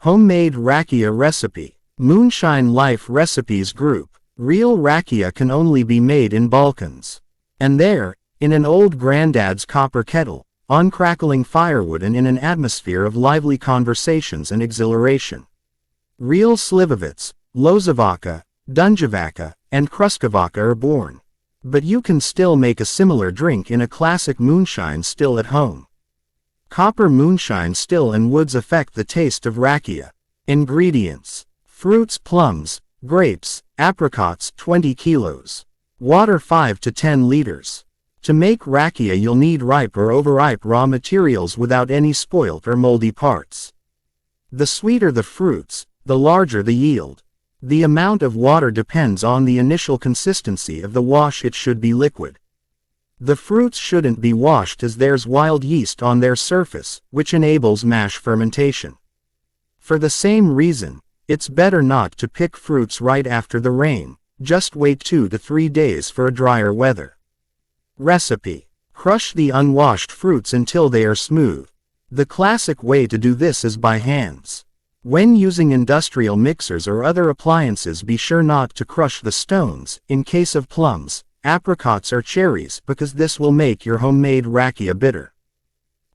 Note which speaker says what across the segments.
Speaker 1: Homemade Rakia Recipe. Moonshine Life Recipes Group. Real rakia can only be made in Balkans. And there, in an old granddad's copper kettle, on crackling firewood and in an atmosphere of lively conversations and exhilaration. Real slivovitz, lozovaka, dunjevaka, and kruskavaka are born. But you can still make a similar drink in a classic moonshine still at home. Copper moonshine still and woods affect the taste of rakia. Ingredients: fruits: plums, grapes, apricots 20 kilos. Water 5 to 10 liters. To make rakia you'll need ripe or overripe raw materials without any spoilt or moldy parts. The sweeter the fruits, the larger the yield. The amount of water depends on the initial consistency of the wash. It should be liquid. The fruits shouldn't be washed as there's wild yeast on their surface, which enables mash fermentation. For the same reason, it's better not to pick fruits right after the rain. Just wait 2 to 3 days for a drier weather. Recipe: crush the unwashed fruits until they are smooth. The classic way to do this is by hands. When using industrial mixers or other appliances, be sure not to crush the stones, in case of plums, apricots or cherries, because this will make your homemade rakia bitter.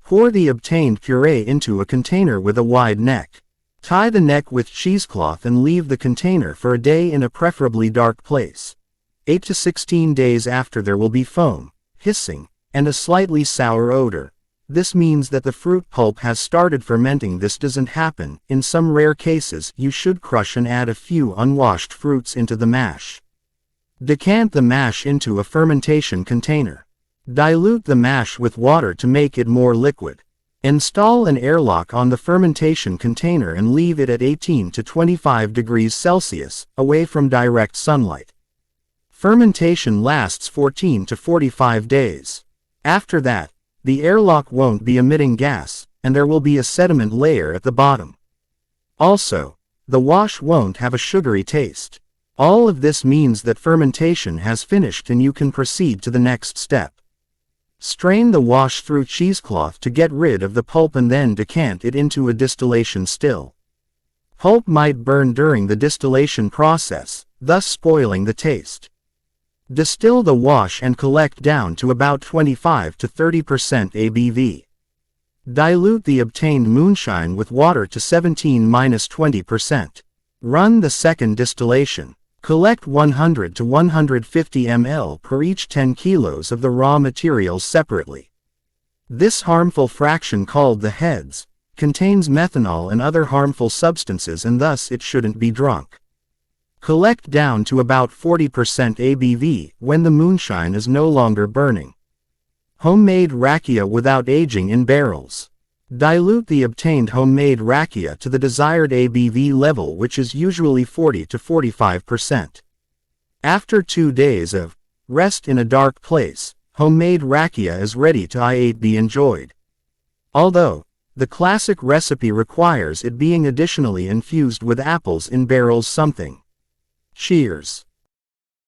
Speaker 1: Pour the obtained puree into a container with a wide neck. Tie the neck with cheesecloth and leave the container for a day in a preferably dark place. 8 to 16 days after there will be foam, hissing, and a slightly sour odor. This means that the fruit pulp has started fermenting. This doesn't happen. In some rare cases, you should crush and add a few unwashed fruits into the mash. Decant the mash into a fermentation container. Dilute the mash with water to make it more liquid. Install an airlock on the fermentation container and leave it at 18 to 25 degrees Celsius, away from direct sunlight. Fermentation lasts 14 to 45 days. After that, the airlock won't be emitting gas, and there will be a sediment layer at the bottom. Also, the wash won't have a sugary taste. All of this means that fermentation has finished and you can proceed to the next step. Strain the wash through cheesecloth to get rid of the pulp and then decant it into a distillation still. Pulp might burn during the distillation process, thus spoiling the taste. Distill the wash and collect down to about 25 to 30% ABV. Dilute the obtained moonshine with water to 17–20%. Run the second distillation. Collect 100 to 150 ml per each 10 kilos of the raw materials separately. This harmful fraction, called the heads, contains methanol and other harmful substances, and thus it shouldn't be drunk. Collect down to about 40% ABV when the moonshine is no longer burning. Homemade rakia without aging in barrels. Dilute the obtained homemade rakia to the desired ABV level, which is usually 40 to 45%. After 2 days of rest in a dark place, homemade rakia is ready to be enjoyed. Although, the classic recipe requires it being additionally infused with apples in barrels. Cheers.